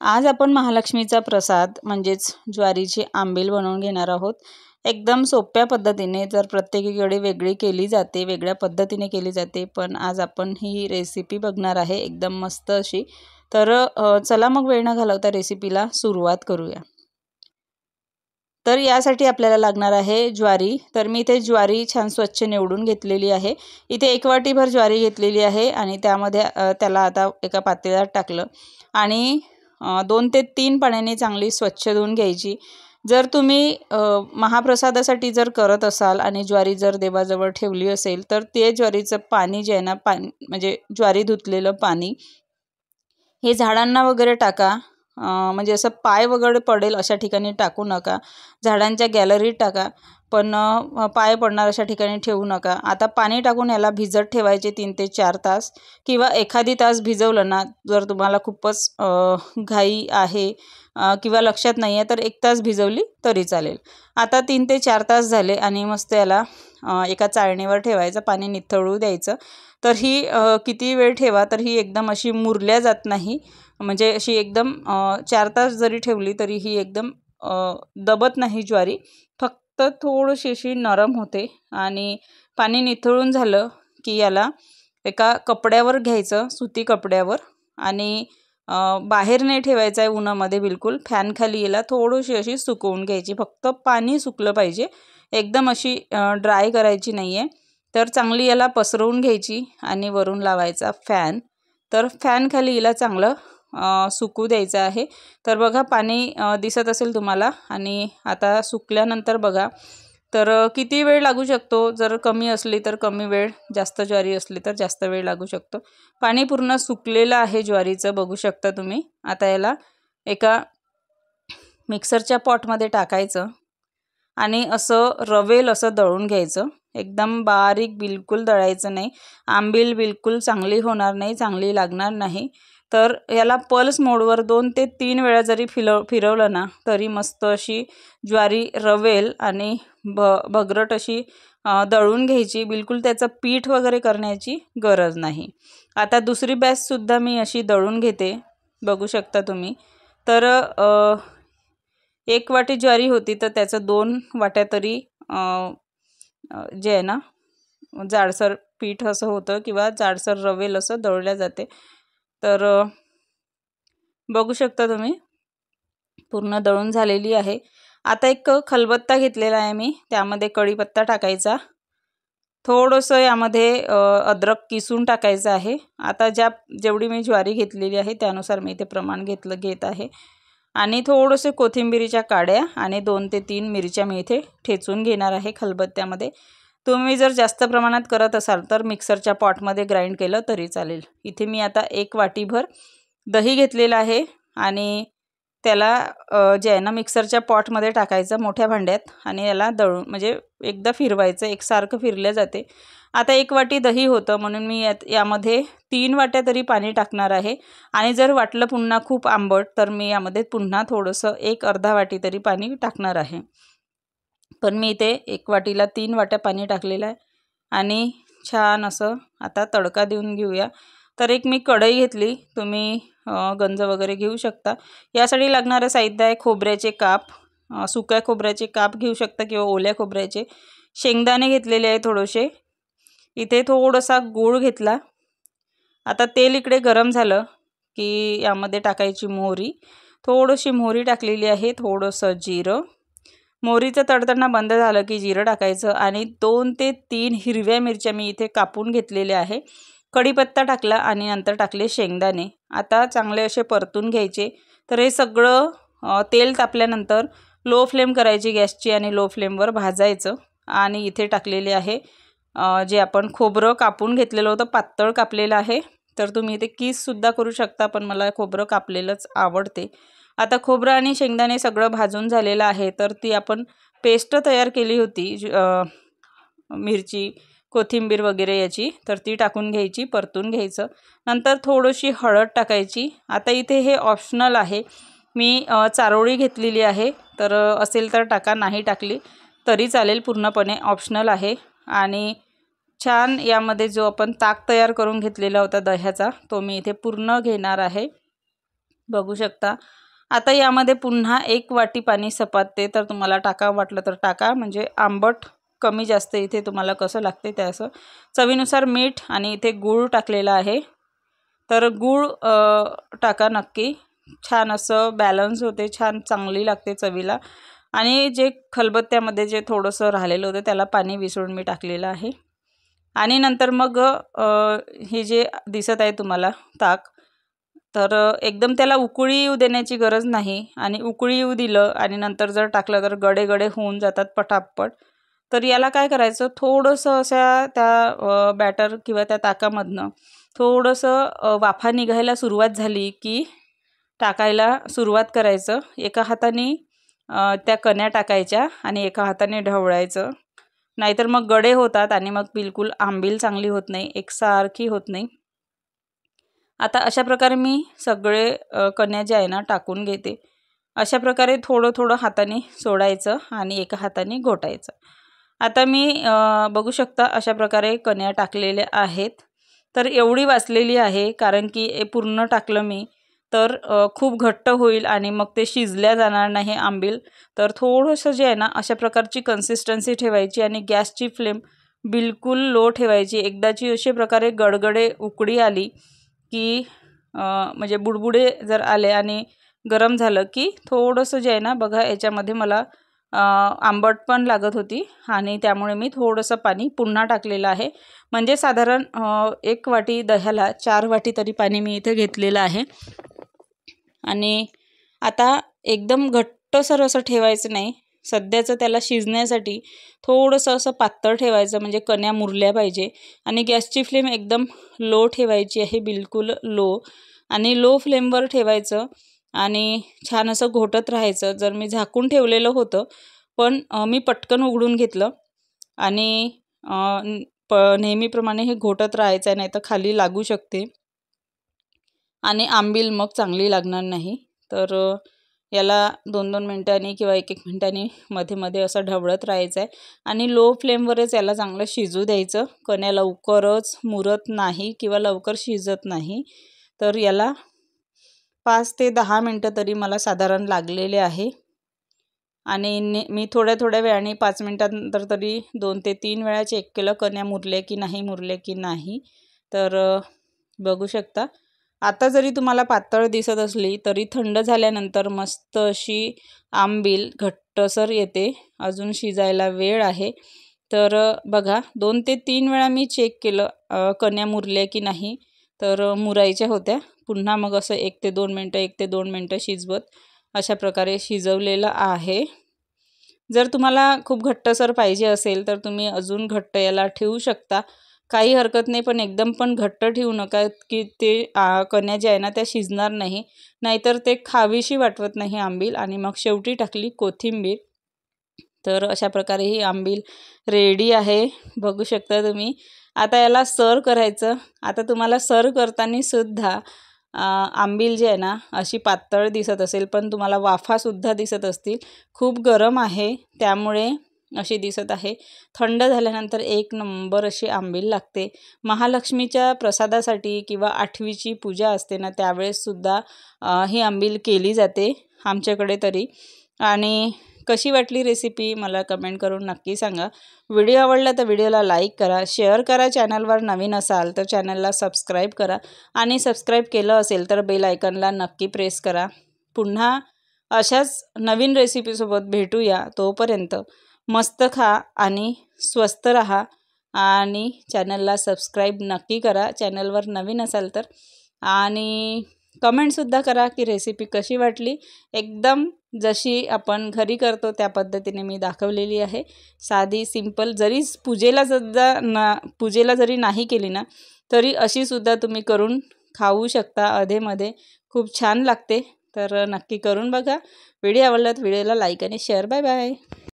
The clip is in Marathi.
आज आपण महालक्ष्मीचा प्रसाद म्हणजेच ज्वारीची आंबील बनवून घेणार आहोत। एकदम सोप्या पद्धतीने, जर प्रत्येकीकडे वेगळी केली जाते, वेगळ्या पद्धतीने केली जाते, पण आज आपण ही रेसिपी बघणार आहे एकदम मस्त अशी। तर चला मग वेळ न घालवता रेसिपीला सुरुवात करूया। तर यासाठी आपल्याला लागणार आहे ज्वारी। तर मी इथे ज्वारी छान स्वच्छ निवडून घेतलेली आहे। इथे 1 वाटीभर ज्वारी घेतलेली आहे आणि त्यामध्ये त्याला आता एका पातेल्यात टाकलं आणि 2 ते 3 पाण्याने चांगली स्वच्छ धुवून घ्यायची। जर तुम्ही महाप्रसादासाठी जर करत असाल आणि ज्वारी जर देवाजवळ ठेवली असेल, तर ते ज्वारीचं पाणी जे आहे ना, म्हणजे ज्वारी धुतलेलं पाणी हे झाडांना वगैरे टाका। म्हणजे असं पाय वगैरे पडेल अशा ठिकाणी टाकू नका। झाडांच्या गॅलरीत टाका, पण पाय पडणार अशा ठिकाणी ठेवू नका। आता पाणी टाकून याला भिजत ठेवायचे 3 ते 4 तास किंवा एखादी तास भिजवलं ना, जर तुम्हाला खूपच घाई आहे किंवा लक्षात नाही आहे तर 1 तास भिजवली तरी चालेल। आता 3 ते 4 तास झाले आणि मस्त याला एका चाळणीवर ठेवायचं, पाणी निथळू द्यायचं। तर ही किती वेळ ठेवा, तर ही एकदम अशी मुरल्या जात नाही, म्हणजे अशी एकदम 4 तास जरी ठेवली तरी ही एकदम दबत नाही ज्वारी, फक्त थोडीशी अशी नरम होते। आणि पाणी निथळून झालं की याला एका कपड्यावर घ्यायचं, सुती कपड्यावर, आणि बाहेर नाही ठेवायचं आहे उन्हामध्ये, बिलकुल फॅनखाली याला थोडीशी अशी सुकवून घ्यायची। फक्त पाणी सुकलं पाहिजे, एकदम अशी ड्राय करायची नाही आहे। तर चांगली याला पसरवून घ्यायची आणि वरून लावायचा फॅन। तर फॅनखाली याला चांगलं सुकू द्यायचं आहे। तर बघा पाणी दिसत असेल तुम्हाला, आणि आता सुकल्यानंतर बघा तर किती वेळ लागू शकतो। जर कमी असली तर कमी वेळ, जास्त ज्वारी असली तर जास्त वेळ लागू शकतो। पाणी पूर्ण सुकलेलं आहे ज्वारीचं, बघू शकता तुम्ही। आता याला एका मिक्सरच्या पॉटमध्ये टाकायचं आणि असं रवेल असं दळून घ्यायचं। एकदम बारीक बिलकुल दळायचं नाही, आंबील बिलकुल चांगली होणार नाही, चांगली लागणार नाही। तर याला पल्स मोडवर 2 ते 3 वेळा जरी फिरवलं ना, तरी मस्त अशी ज्वारी रवेल आणि भगरट अशी दळून घ्यायची। बिलकुल त्याचं पीठ वगैरे करण्याची गरज नाही। आता दुसरी बॅचसुद्धा मी अशी दळून घेते, बघू शकता तुम्ही। तर 1 वाटी ज्वारी होती तर त्याचं 2 वाट्या तरी जे आहे ना, जाडसर पीठ असं होतं किंवा जाडसर रवेल असं दळल्या जाते। तर बघू शकता तुम्ही, पूर्ण दळून झालेली आहे। आता एक खलबत्ता घेतलेला आहे मी, त्यामध्ये कढीपत्ता टाकायचा, थोडंसं यामध्ये अद्रक किसून टाकायचं आहे। आता जेवढी मी ज्वारी घेतलेली आहे त्यानुसार मी इथे प्रमाण घेत आहे। आणि थोडंसं कोथिंबीरीच्या काड्या आणि 2 ते 3 मिरच्या मी इथे ठेचून घेणार आहे खलबत्त्यामध्ये। तुम्ही जर जास्त प्रमाणात करत असाल तर मिक्सरच्या पॉटमध्ये ग्राइंड केलं तरी चालेल। इथे मी आता 1 वाटीभर दही घेतलेलं आहे आणि त्याला जे आहे ना, मिक्सरच्या पॉटमध्ये टाकायचं मोठ्या भांड्यात आणि याला दळून, म्हणजे एकदा फिरवायचं, एकसारखं फिरल्या जाते। आता 1 वाटी दही होतं म्हणून मी यामध्ये 3 वाट्या तरी पाणी टाकणार आहे। आणि जर वाटलं पुन्हा खूप आंबट तर मी यामध्ये पुन्हा थोडंसं अर्धा वाटी तरी पाणी टाकणार आहे। पण मी इथे 1 वाटीला 3 वाट्या पाणी टाकलेलं आहे। आणि छान असं आता तडका देऊन घेऊया। तर एक मी कढई घेतली, तुम्ही गंज वगैरे घेऊ शकता। यासाठी लागणारं साहित्य आहे खोबऱ्याचे काप, सुक्या खोबऱ्याचे काप घेऊ शकता किंवा ओल्या खोबऱ्याचे। शेंगदाणे घेतलेले आहे थोडेसे, इथे थोडासा गूळ घेतला। आता तेल इकडे गरम झालं की यामध्ये टाकायची मोहरी, थोडीशी मोहरी टाकलेली आहे, थोडंसं जिरं। मोहरीचं तडतडणं बंद झालं की जिरं टाकायचं आणि 2 ते 3 हिरव्या मिरच्या मी इथे कापून घेतलेल्या आहे। कढीपत्ता टाकला आणि नंतर टाकले शेंगदाणे। आता चांगले असे परतून घ्यायचे। तर हे सगळं तेल तापल्यानंतर लो फ्लेम करायची गॅसची आणि लो फ्लेमवर भाजायचं। आणि इथे टाकलेले आहे जे आपण खोबरं कापून घेतलेलं होतं, पातळ कापलेलं आहे। तर तुम्ही इथे किससुद्धा करू शकता, पण मला खोबरं कापलेलंच आवडते। आता खोबरं आणि शेंगदाणे सगळं भाजून झालेलं आहे। तर ती आपण पेस्ट तयार केली होती मिरची, कोथिंबीर वगैरे याची, तर ती टाकून घ्यायची, परतून घ्यायचं। नंतर थोडीशी हळद टाकायची। आता इथे हे ऑप्शनल आहे, मी चारोळी घेतलेली आहे, तर असेल तर टाका, नाही टाकली तरी चालेल, पूर्णपणे ऑप्शनल आहे। आणि छान यामध्ये जो आपण ताक तयार करून घेतलेला होता दह्याचा, तो मी इथे पूर्ण घेणार आहे बघू शकता। आता यामध्ये पुन्हा 1 वाटी पाणी सपाटते, तर तुम्हाला टाका वाटलं तर टाका, म्हणजे आंबट कमी जास्त इथे तुम्हाला कसं लागते त्याचं। चवीनुसार मीठ आणि इथे गूळ टाकलेला आहे, तर गूळ टाका नक्की, छान असं बॅलन्स होते, छान चांगली लागते चवीला। आणि जे खलबत्त्यामध्ये जे थोडंसं राहिलेलं होतं त्याला पाणी विसळून मी टाकलेलं आहे। आणि नंतर मग हे जे दिसत आहे तुम्हाला ताक, तर एकदम त्याला उकळी येऊ देण्याची गरज नाही, आणि उकळी येऊ दिलं आणि नंतर जर टाकलं तर गडे गडे होऊन जातात पटापट। तर याला काय करायचं, थोडंसं अशा त्या बॅटर किंवा त्या ताकामधनं थोडंसं वाफा निघायला सुरुवात झाली की टाकायला सुरुवात करायचं। एका हाताने त्या कण्या टाकायच्या आणि एका हाताने ढवळायचं, नाहीतर मग गडे होतात आणि मग बिलकुल आंबील चांगली होत नाही, एकसारखी होत नाही। आता अशा प्रकारे मी सगळे कण्या जे आहे ना टाकून घेते। अशा प्रकारे थोडं थोडं हाताने सोडायचं आणि एका हाताने घोटायचं। आता मी बघू शकता अशा प्रकारे कण्या टाकलेल्या आहेत। तर एवढी वाचलेली आहे, कारण की हे पूर्ण टाकलं मी तर खूप घट्ट होईल आणि मग ते शिजल्या जाणार नाही आंबील। तर थोडंसं जे आहे ना अशा प्रकारची कन्सिस्टन्सी ठेवायची आणि गॅसची फ्लेम बिलकुल लो ठेवायची। एकदाची अशा प्रकारे गडगडे उकळी आली की म्हणजे बुडबुडे जर आले आणि गरम झालं की थोडंसं जे आहे ना बघा, याच्यामध्ये मला आंबट पण लागत होती आणि त्यामुळे मी थोडंसं पाणी पुन्हा टाकलेलं आहे। म्हणजे साधारण 1 वाटी दह्याला 4 वाटी तरी पाणी मी इथे घेतलेलं आहे। आणि आता एकदम घट्टसर असं ठेवायचं नाही, सध्याचं त्याला शिजण्यासाठी थोडंसं असं पातळ ठेवायचं, म्हणजे कण्या मुरल्या पाहिजे। आणि गॅसची फ्लेम एकदम लो ठेवायची आहे, बिलकुल लो, आणि लो फ्लेमवर ठेवायचं आणि छान असं घोटत राहायचं। जर मी झाकून ठेवलेलं होतं, पण मी पटकन उघडून घेतलं आणि नेहमीप्रमाणे हे घोटत राहायचं आहे, नाही तर खाली लागू शकते आणि आंबील मग चांगली लागणार नाही। तर याला 2-2 मिनिटांनी किंवा 1-1 मिनिटांनी मध्ये मध्ये असं ढवळत राहायचं आहे आणि लो फ्लेमवरच याला चांगलं शिजू द्यायचं। कण्या लवकरच मुरत नाही किंवा लवकर शिजत नाही, तर याला 5 ते 10 मिनटं तरी मला साधारण लागलेले आहे। आणि मी थोड्या थोड्या वेळाने 5 मिनिटांनंतर तरी 2 ते 3 वेळा चेक केलं कण्या मुरले की नाही। तर बघू शकता। आता जरी तुम्हाला पातळ दिसत असली तरी थंड झाल्यानंतर मस्त अशी आंबील घट्टसर येते, अजून शिजायला वेळ आहे। तर बघा 2 ते 3 वेळा मी चेक केलं कण्या मुरल्या की नाही, तर मुरायच्या होत्या। पुन्हा मग असं 1 ते 2 मिनटं शिजवत अशा प्रकारे शिजवलेलं आहे। जर तुम्हाला खूप घट्टसर पाहिजे असेल तर तुम्ही अजून घट्ट याला ठेवू शकता, काही हरकत नाही, पण एकदम पण घट्ट ठेवू नका की ते कण्या ज्या आहे ना त्या शिजणार नाही, नाहीतर ते खावीशी वाटवत नाही आंबील। आणि मग शेवटी टाकली कोथिंबीर। तर अशा प्रकारे ही आंबील रेडी आहे, बघू शकता तुम्ही। आता याला सर्व करायचं। आता तुम्हाला सर्व करताना सुद्धा आंबील जी आहे ना अशी पातळ दिसत असेल, पण तुम्हाला वाफासुद्धा दिसत असतील, खूप गरम आहे त्यामुळे अशी दिसत आहे। थंड झाल्यानंतर 1 नंबर अशी आंबील लागते। महालक्ष्मीच्या प्रसादासाठी किंवा आठवीची पूजा असते ना त्यावेळेससुद्धा ही आंबील केली जाते आमच्याकडे तरी। आणि कशी वाटली रेसिपी मला कमेंट करून नक्की सांगा। व्हिडिओ आवडला तर व्हिडिओला लाईक करा, शेअर करा, चॅनलवर नवीन असाल तर चॅनलला सबस्क्राईब करा, आणि सबस्क्राईब केलं असेल तर बेल आयकॉनला नक्की प्रेस करा। पुन्हा अशाच नवीन रेसिपीसोबत भेटूया, तोपर्यंत मस्त खा आणि स्वस्त रहा, आणि चॅनलला सबस्क्राईब नक्की करा चॅनलवर नवीन असाल तर, आणि कमेंटसुद्धा करा की रेसिपी कशी वाटली। एकदम जशी आपण घरी करतो त्या पद्धतीने मी दाखवलेली आहे, साधी सिंपल। जरी पूजेला जरी नाही केली ना तरी अशीसुद्धा तुम्ही करून खाऊ शकता अधेमध्ये, खूप छान लागते। तर नक्की करून बघा। व्हिडिओ आवडला तर व्हिडिओला लाईक आणि शेअर। Bye bye.